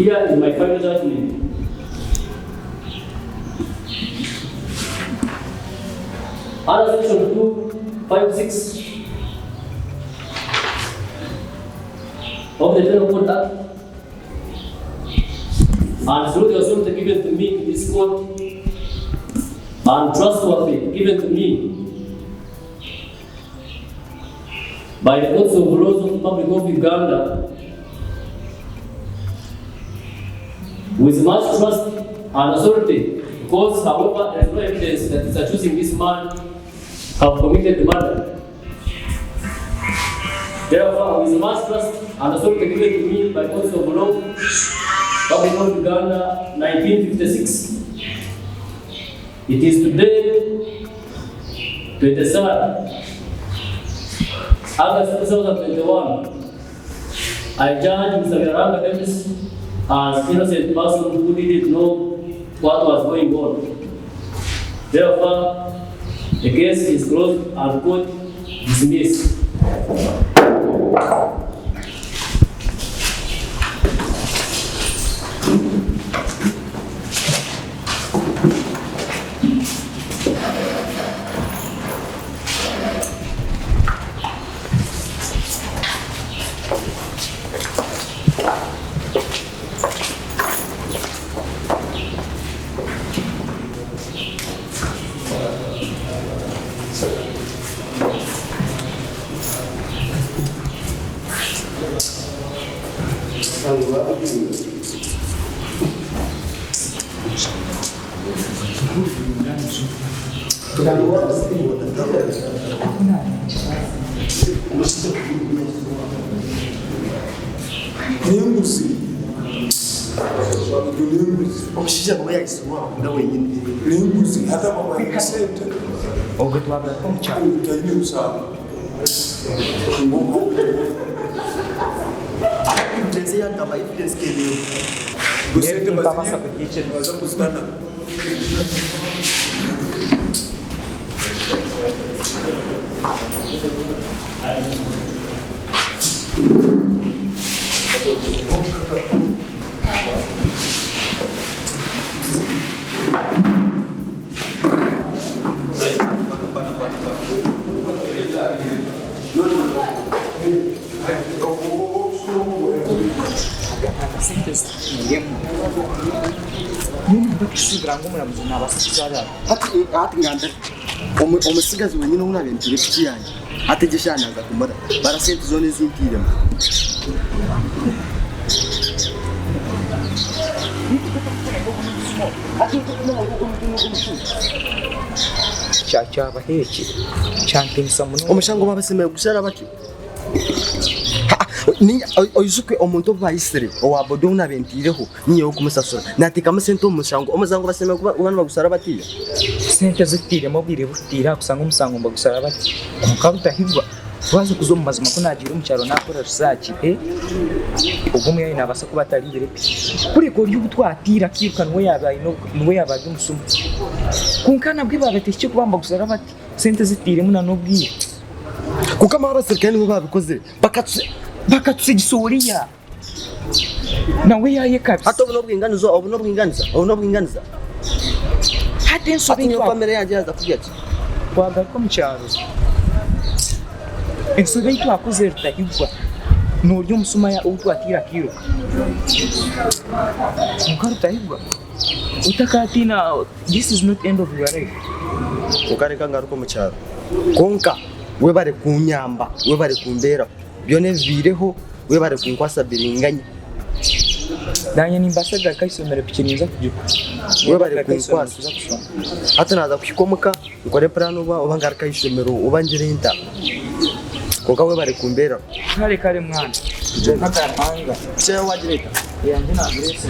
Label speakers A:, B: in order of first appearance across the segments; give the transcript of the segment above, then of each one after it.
A: Here is my final judgment. Under section 256 of the Penal Code Act, and through the authority given to me in this court, and trustworthy given to me by the courts of laws of the Republic of Uganda, with much trust and authority, because however there is no evidence that is accusing this man have committed murder. Therefore, with much trust and authority given to me by courts of law, Republic of Uganda, 1956. It is today, 23rd August 2021. I judge Mr. Garanga Davis as innocent person who didn't know what was going on. Therefore, the case is closed and court dismissed.
B: Omushiya ngo yayiswa nawe nyine nimbuzi hata mama yasente ogutwabra komcha utayini usaba uteze yakaba evidence kele gusente basa kukiche baza kustana omusigazi wenyine unabentire piki yanjye ategeshanaza kumara barasente zone zintire
C: chacha baheki chantimsa muno
B: omushango babasemeye gushara baki ni oyizuke omuntu bayisire owabodo unabentireho niyo kumusasura natika amasente omushango omuzango basemeye kuba ubana bagusara batiya
C: sente zitire mobire butira kusanga umusango mbagusara bati mukabutahirwa wazo kuzomu mazima kunagira umucyaro nakora research ubumwe yayi nabasa kuba atari bire kuri ko ry'ubutwatira kirukanwe yabaye no yabaye umusumu kunkana bwibabete kubamba gusara bati sente zitire muna nobwiye
B: kuko abasirikare nibo babikoze bakatsigisuria nawe yaye kabisa hata ubuno bwinganiza hata insobe ni kamera yaje yaza kujya
C: kwagaruka mu cyaro insobe twakoze rutahigwa n'uryo musuma ya utwatira kiruka mukarutahigwa utakatina. This is not end of your life.
B: Ukareka ngaruko mu cyaro konka we bare kunyamba we bare kumbera byone vireho we bare kunkwasa biringanye
C: danye nimbasaga kaisomera pikiniza kujuko
B: we bare kunkwasa hata naza kushikomuka ukore plan uba ngarika isomero ubangire inta konka we bare kumbera
C: kare mwana ntakaranga
B: cyo wagireta
C: yanje na adresse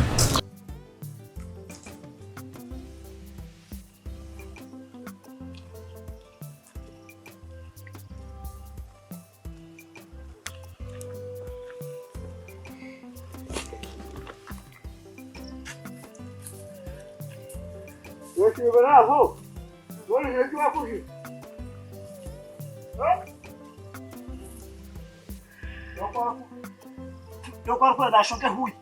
D: Bravo! Olha, ele vai fugir. Eu quero para dar choque ruim.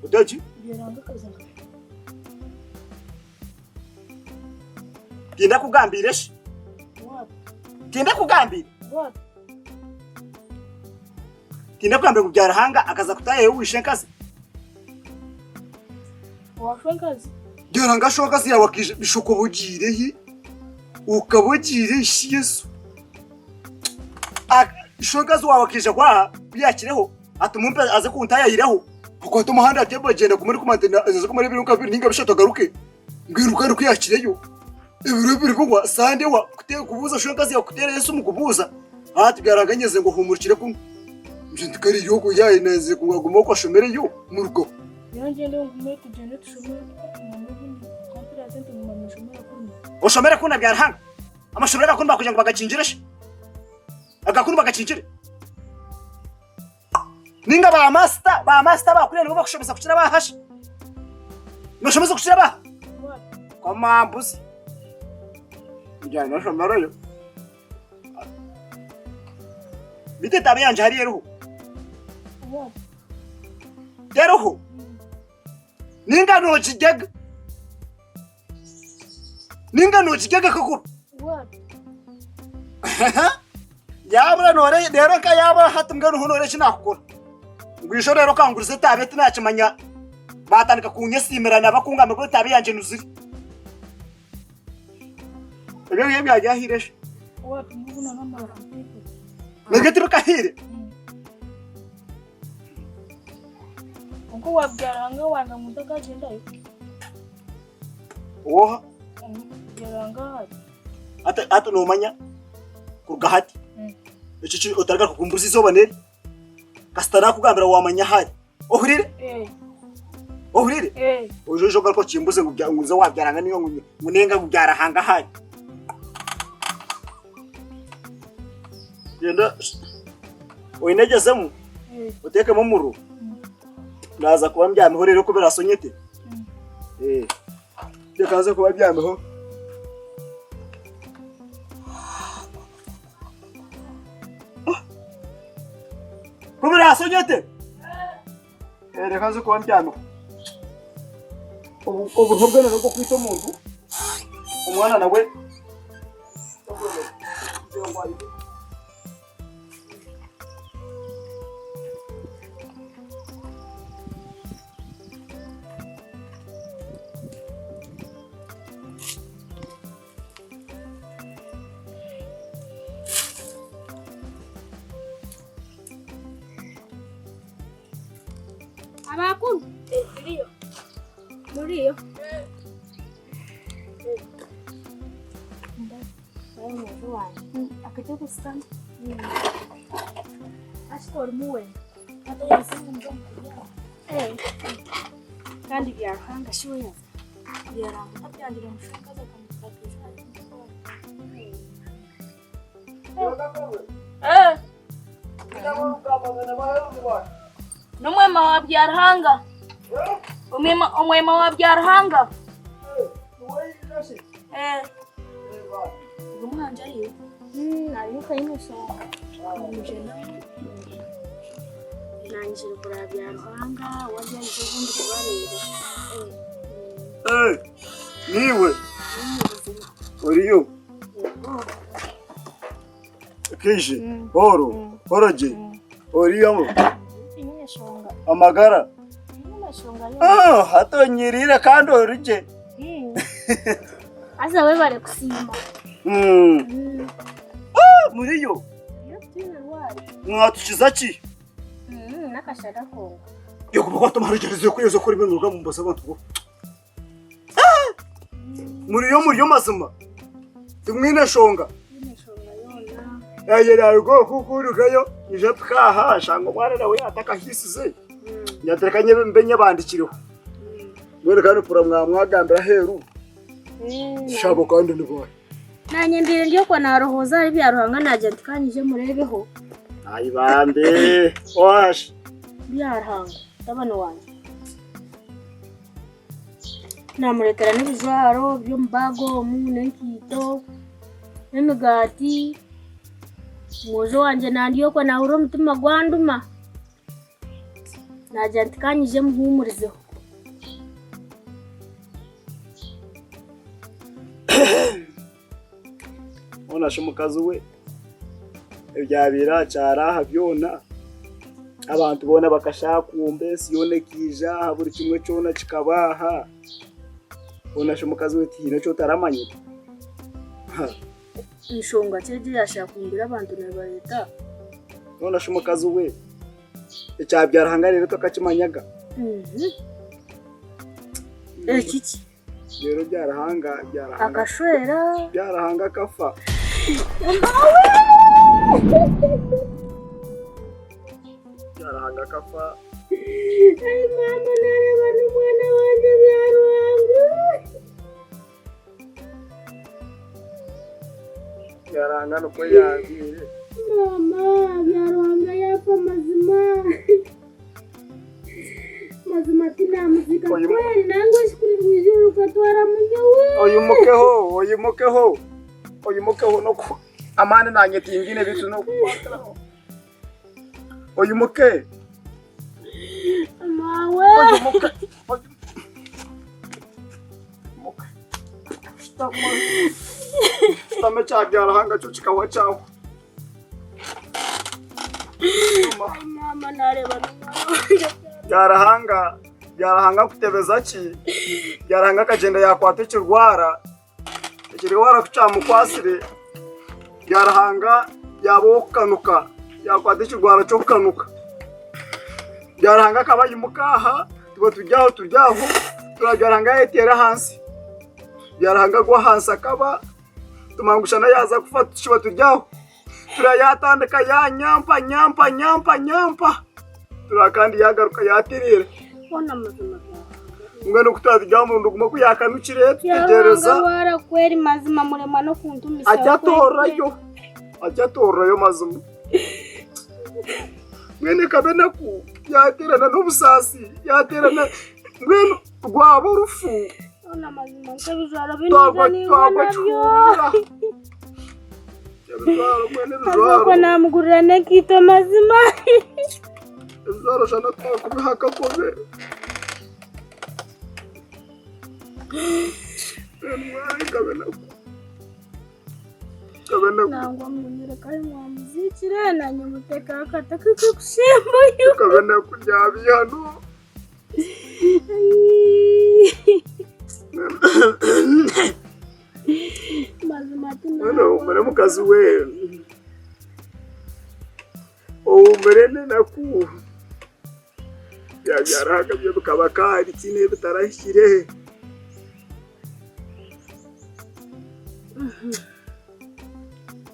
D: Udaji? Genda kugambira shi. Genda kugambira. Genda kugambira kubyara hanga akaza kutaye wishe nkazi.
E: Washonkazi?
D: Byara nga shonkazi yawe akije bishoko bugire ukabugire shi Yesu. Shonkazi wawe akije kwa biyakireho atumumpe aze kuntayayiraho. Kuko tumuhanda atebo genda kumuri kumantena azaze kumuri biruka ninga bishata garuke. Ngwiruka ruke yakireyo. Ibiro kugwa sande wa kuteye kubuza shonkazi ya kutere Yesu mukubuza. Ati byaranganyeze ngo humurikire ku. Njindikari yoko yaye neze kuguma kwa shomere yo murugo.
E: Yangende ngume tugende tushomere komperatente mu mashomera kuri.
D: Oshomera kuna byarahanga. Amashomera akunda kugira ngo bagacinjireshe. Agakunda bagacinjire. Ninga ba master bakurene bo bakushomeza kugira bahasha. Bashomeza kugira ba. Koma mbuzi. Njana shomera yo. Bite tabe yanje hari yeruho. Yeruho. Ninga no jigega. Ninga no jigega kokuru. Yabura nore rero ka yaba hatumwe n'honore kinakukora. Ngwisho rero kangurize tabe tunakimanya batandika kunyesimerana bakungame ko tabe yanje nuziri. Ebe yebya yahireshe.
E: Wapi mbona namba
D: Negati bakahire.
E: Uko wabyaranga wanga mutaka genda yo.
D: Oha.
E: Byaranga
D: Ata no manya kugahati. Ichi otarga kukumbuza izobaneri. Kastara kugambira wamanya hari. Ohurire? Ohurire? Ojojo garko chimbuze ngubyanguza wabyaranga niyo ngunenga kubyara hanga hari. Yenda oinegezemu uteke mu muru naza kuba mbyamiho rero kubera sonyete yakaza kuba byamiho kubera sonyete rekaza kuba mbyamiho ubu ntobwene no kwita umuntu umwana nawe
E: Abakuru Muriyo akajya gusa ashikora muwe kandi byakanga shoya byaranga abyandira mushakaza kamutakisha Nomwema wa byarhanga. Omwema wa byarhanga. Gumuhanja yi. Nayuka inuso. Mujena. Nanjira kura byarhanga wajya izobundi kubareba.
D: Niwe. Oriyo. Kije. Boroje. Oriyo. Amagara. Hatonyirira kandi oruje.
E: Asa we bare kusimba.
D: Muriyo. Mwatukiza ki?
E: Nakashaka ko.
D: Yo kuba tumarugereze ko yezo kuri binuga mu mbasa bantu. Muriyo mazima. Tumwine shonga. Yayerago kukurugayo ije twaha shango mwana nawe atakahisize. Nyaterekanye mbenye bandikireho. Mwere kandi pura mwagambira heru. Shabo kandi ndibona.
E: Nanye mbire ryo kwa narohoza ari byaruhanga naje tukanyije murebeho.
D: ayibambe wash
E: byarahanga ndabana wanjye namurekera n'ibijwaro byo mbago n'enkito n'imigati mwojo wanje nandiyo ko nahura umutima gwanduma najya ntikanyije muhumurizeho
D: onashe mukazi we ibyabira cyaraha byona abantu bona bakashaka umbese yone kija buri kimwe cyona kikabaha onashe mukazi we tino cyo taramanye
E: inshonga cyeje yashaka kumbira abantu na leta
D: onashe mukazi we icyabyara hangarire to kakimanyaga
E: kiki
D: rero byarahanga
E: akashwera
D: byarahanga kafa byarahanga kafa
E: ay mama nareba n'umwana wanje byaruhanga
D: byarahanga nuko yabire
E: mama byaruhanga yapfa mazima mazima tinamuzika kweli nango shikuri mwijuru ukatwara munyowe
D: oyimukeho noko amane nanye tingine bitu noko oyimuke
E: mawe
D: stame chabyarahanga cyo kikawa cyawe
E: mama nareba
D: byarahanga kutebeza ki byarahanga kagenda yakwata ikirwara kucamukwasire byarahanga yabokanuka yakwata ikirwara cyo kukanuka byarahanga kabayimukaha tuba turyaho turabyarahanga yetera hansi byarahanga gwa hansi akaba tumangushana yaza gufata shiba turyaho turayatandika ya nyampa turakandi yagaruka yatirira
E: bona mazima
D: mwe no kutazijya mu nduguma kuyakanukire tugereza
E: wara kweri mazima murema no kuntumisa
D: ajatorayo mazima mwene kabena ku yaterana n'ubusasi yaterana mwene rwabo rufu
E: bona mazima nsabijara binizani nabyo azako namugurira nekito mazima
D: Zara shana twakubihaka kobe kabena
E: nangwa munyere kari mwamuzikire nanye muteka akataka kushembo yo
D: kabena kunyabi hano
E: mazima tina
D: umere mukazi we umere nenaku yabyarahaga byo bukaba kari kine bitarashire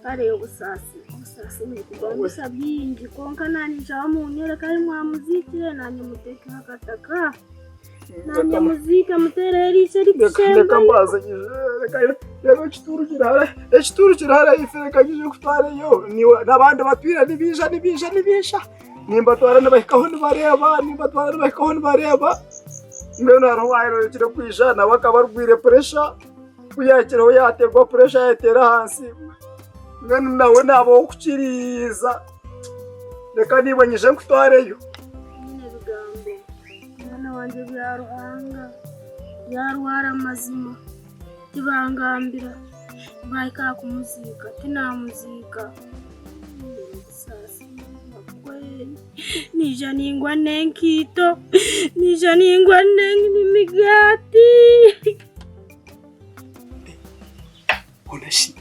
E: kare ubusasi ni kugonga byinji konka nani jawa munyere kari mwamuzikire nanye muteka akataka nanye muzika mutereri icyo kushemba
D: reka mbazanyije reka kituru kirahara ifere kagije kutwareyo n'abandi batwira nibisha nimba twara n'abahikaho nibareba ngeno arwaye kire kwisha nawe akabarwire pressure kuyakiraho yategwa pressure yatera hansi ngeno nawe nabo kukiriza reka nibanyije kutwareyo
E: bigambo mwana wanje byaruhanga yarwara mazima tibangambira bayika kumuzika tinamuzika nija ningwa nenkito nija ningwa n'imigati
D: onashi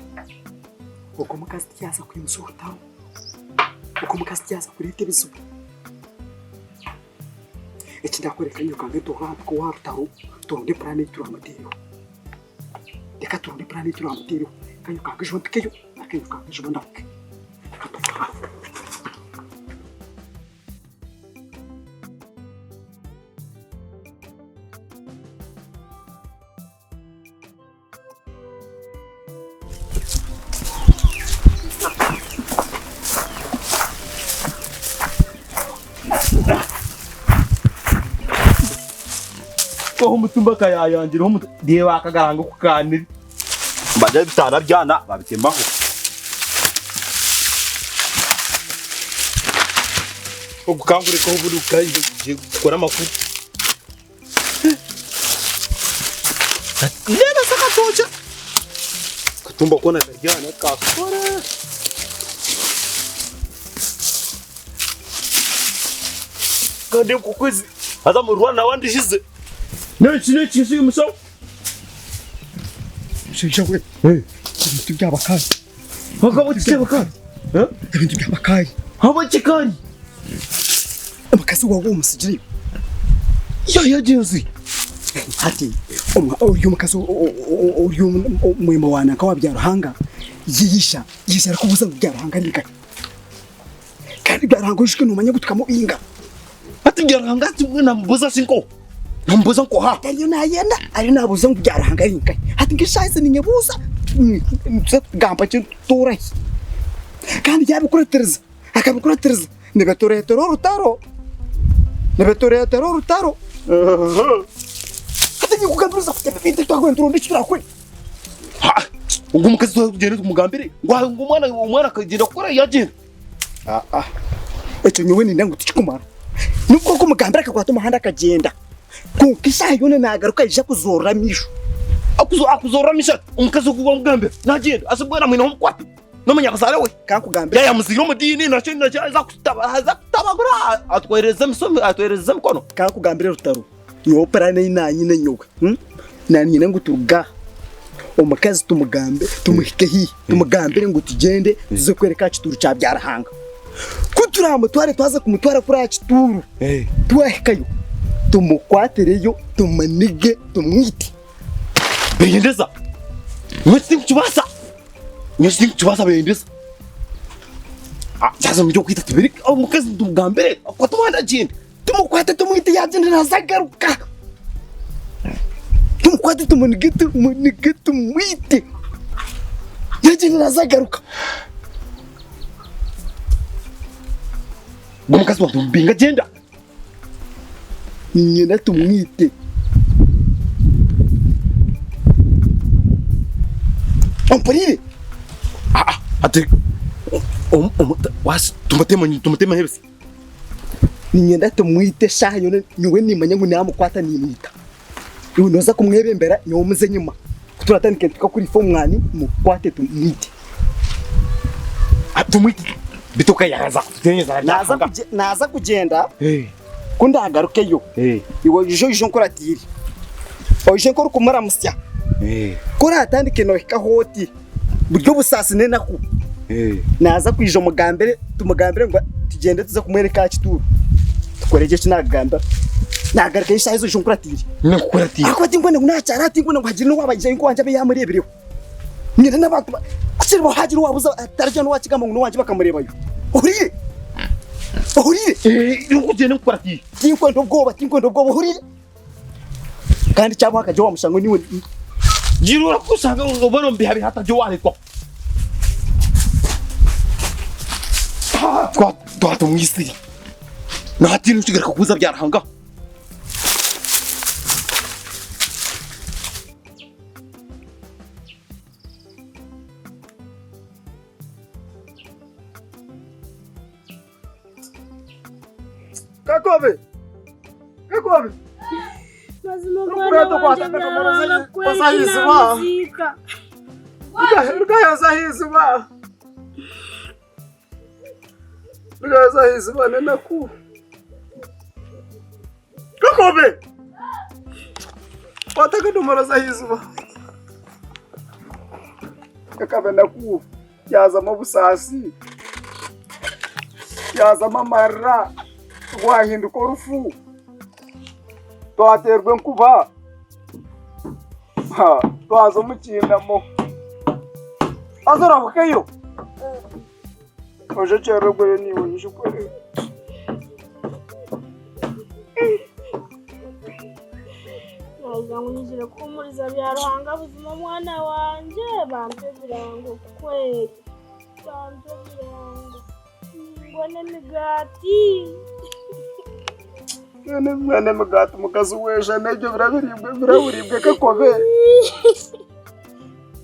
D: uko mukazi tyaza kwimsutaho uko mukazi tyaza kurite bizuba ekindakwereka nyoka ngeto ko warutaho turonde plane turamatero reka turonde plane turamatero kanyo kagejo mpikeyo akanyo kagejo ndake
F: Ko mutumba kayayangira ho deba akagaranga kukanira. Mbaje bitara byana babitemaho. Ukangure ko buruka gukora amakuru. Nena saka tocha. Katumba kona kajana kakora. Kande kukwezi. Hata mu Rwanda wandishize. Neki si muso.
D: Shishakwe. Ibintu by'abakari.
F: Hakaba cyabakari.
D: Ibintu by'abakari.
F: Haba kikari.
D: Amakazi wawe umusigiri.
F: Ya jenzi.
D: Ati uyu mukazi uyu mwema wana ka wabyaruhanga yiyisha ariko buza byaruhanga nika. Kandi byaruhanga ushike numanye gutukamo inga.
F: Ati byaruhanga ati mwana mbuza sinko. Nambuza nko ha.
D: Kariyo nayenda ari nabuza ngo byaruhanga nika. Ati ngishayize ni nyabuza. Gamba cyo torahi. Kandi yabikuretereza. Akabikuretereza. Nebetoretero rutaro. Nebetoretero rutaro. Ati nyukugambiriza kutebe bindi twagwenturo ndikira kwe.
F: Ha. Ngo mukazi ugende kumugambire. Ngo umwana akagenda gukora yagenda.
D: Echo nyewe ni ndangu tichikumara. Nuko kumugambira akakwata umuhanda akagenda. Kukisha yone nagaruka ije kuzoramisha.
F: Akuzoramisha umukazi kuba mugambe. Nagenda asubwera mwina umkwati. Nomanya basare we
D: kankugambira
F: ya muziro mudini nacho zakutabagura atwereza misomi atwereza mkono
D: kankugambira rutaro yo parane inanyine nyoga nanyine ngutuga omukazi tumugambe tumuhike hi tumugambire ngo tugende tuze kwereka kituru cya byarahanga kuturamo tware twaza kumutwara kuri kituru twahikayo tumukwatereyo tumanige tumwite
F: beyendeza mwese nkubasa Nyusi chubasa bendisa. Sasa mjo kwita tibiri au mukazi tumugambire ko tumanda jindi.
D: Tumukwate tumwite yagende nazagaruka. Tumukwate tumunigite tumwite. Yagende nazagaruka.
F: Mukazi wa tumbinga jenda.
D: Nyina tumwite. Amparire.
F: Ati was tumatema hebisi
D: ninyenda tumwite shaha yone niwe nimanya ngo namukwata nimwita iwe noza kumwebembera nyo muze nyuma turatandike tukakuri fo mwani mukwate tumwite
F: tumwite bituka yaza tutenyeza
D: naza kugenda kunda agarukeyo iwe jo nkoratiri oje nkora kumara musya kora atandike no hoti buryo busasi nena ku naza kwije umugambere tumugambire ngo tugende tuza kumwereka kituru tukoreje kinagamba nagaruka ishayizo jo nkoratiri
F: nakuratiri
D: akwati ngo nacyara ati ngo hagire no wabaje ngo wanje yamurebereho nyine n'abantu akiri bo hagire wabuza atarje no wakigamba ngo wanje bakamurebayo uhuriye
F: ugende nkoratiri
D: tinkondo bwoba uhuriye kandi cyabo hakaje wamushango niwe
F: Jirura kusanga ngo bono mbihabi hata jo wahitwa. Twa tumwisiri. Nahati nshigara kukuza byarahanga.
D: Kakobe.
E: Mazima mwana wanje byaranga kweza muzika.
D: Rukayaza hizuba nena ku. Kakobe. Wataka numero za hizuba. Kakobe naku yaza mabusasi. Yaza mamara. Wahinduka urufu. Twaterwe nkuba twaza umukindamo azarabukeyo oje cyarogwe niwe nishukore
E: ngo nizire kumuriza byarahanga buzima mwana wanje bampe birango kweli bampe birango mbone migati
D: mwene mugati mukazi weja nebyo biraburibwe kakobe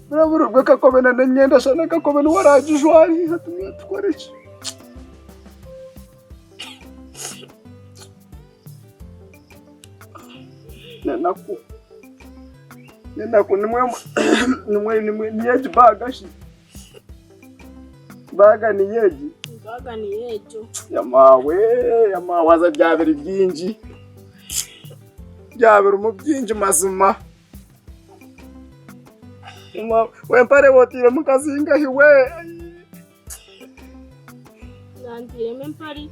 D: biraburibwe kakobe na nyenda shana kakobe nuwarajijwari hatumye tkoreki nenaku nimwe niyeji bagashi baga niyeji
E: Baga ni yejo.
D: yamawe aza byabiri byinji byabiri mu byinji mazima wempare wotire mukazinga hiwe
E: Nandire mempari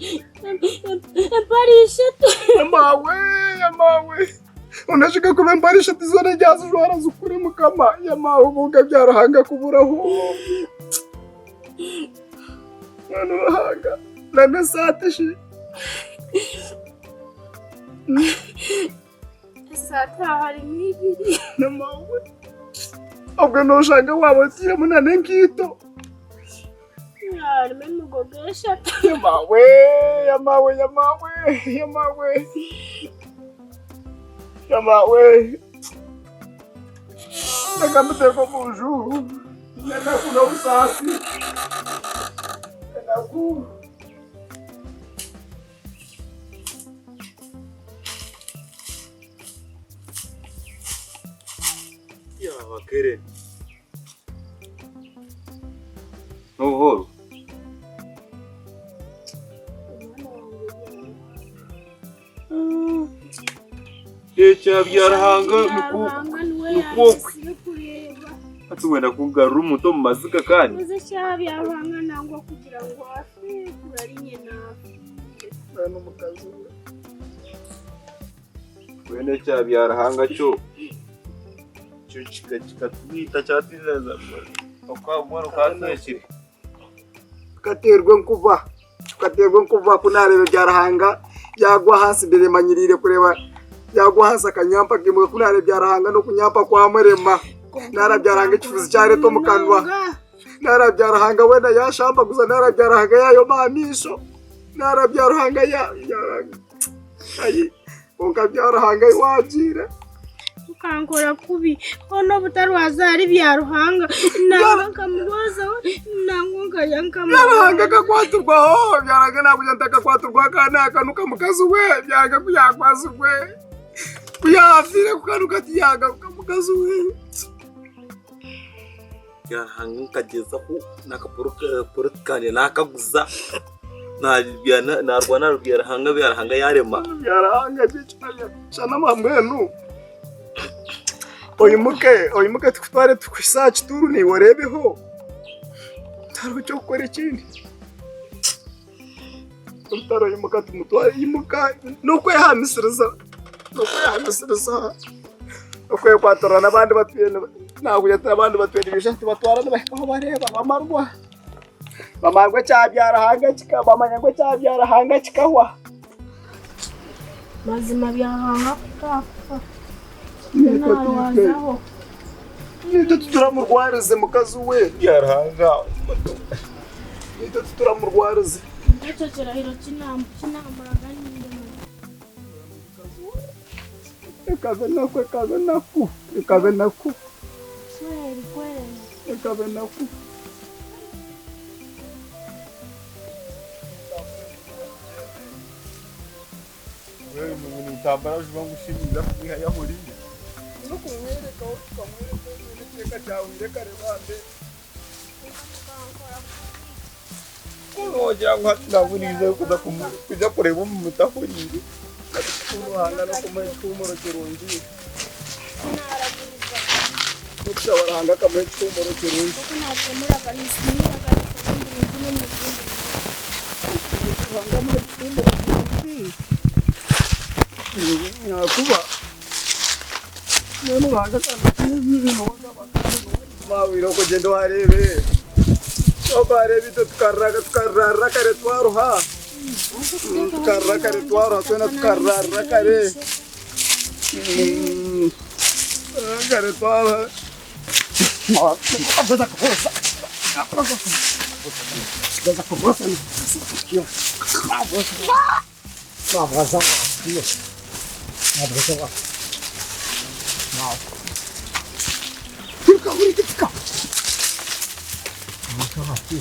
E: ishatu.
D: yamawe unashika kuba empari ishatu zone ryazo jwara zukure mukama yamawe ubuga byarahanga kuburaho mwana urahanga nane sate shi
E: Sata hari n'ibiri.
D: yamawe ubwo nushanga wabotire munane nkito
E: Harimo imigogo eshatu.
D: yamawe nakamuteko muju nenaku na usasi nenaku
F: Ya wakere. Nuhoro. Echa byarahanga nukokwe. Atuwenda kugarura umuto mu maziga kandi.
E: Uze cyabyarahanga nangwa kugira ngo afi kurarinye nafi.
D: bano mukazi
F: Wenda cha byarahanga cyo. Cyo kikatwita cyatineza. Okwa kanekire.
D: tukaterwa nkuva kunarebe byarahanga yagwa hasi dere manyirire kureba yagwa hasi akanyampa kimwe kunarebe byarahanga no kunyampa kwa murema narabyarahanga ikifuzi cyare to mukandwa narabyarahanga wenda yashamba gusa narabyarahanga yayo mamisho narabyarahanga ya ayi onkabyarahanga wajire
E: Ukankora kubi ono butarwaza ari byaruhanga nanga kamubaza nangwa ngayankamu
D: byarahanga kakwaturwaho byarahanga nabuja ntakakwaturwa kana akanuka mukazi we byanga kuyakwaza we kuyafire kukanuka tiyaga mukazi we
F: Byarahanga kagezaho nakaporokane nakaguza narwana byarahanga yarema.
D: byarahanga cyane cyane mamwenu oyimuke tukutware tukwisaci turuni warebeho taro cyo gukora ikindi utaro yimuka tumutware yimuka nuko yahamisiriza nuko kwatora n'abandi batuye ntabwo yatara abandi batuye ibishati batwara n'aho bareba bamarwa cyabyarahanga kikabamanyangwa cyabyarahanga kikahwa
E: mazima byahanga kutafa narwazaho
D: nito turamurwarize mukazi we
F: Byarahanga.
D: nito turamurwarize
E: icyo kirahiro kinambaraga n'indi
D: ekabe naku
F: Wewe ni utambara ushobora gushimira kubiha yahuriye.
D: no kumwereka ukamwereka n'iteka cyawe reka rebande
F: Kunogira ngo hatinaburize kuja kureba mu mutahuriye.
D: kuruhanga no kumenya cyumuro kirungi n'ukushabarahanga kamwe cyumuro kirungi
E: kunakemuraga nisimiraga
D: hanga mu cyumuro kirungi nakuba none uhanga kandi mawiro kugenda warebe obarebe tukarraga kare twaruha kare twaruha twena tukarrara kare twaruha Vamos
C: Iya. Nah, besok ah. Mau.
D: Tika, tika.
C: Mau.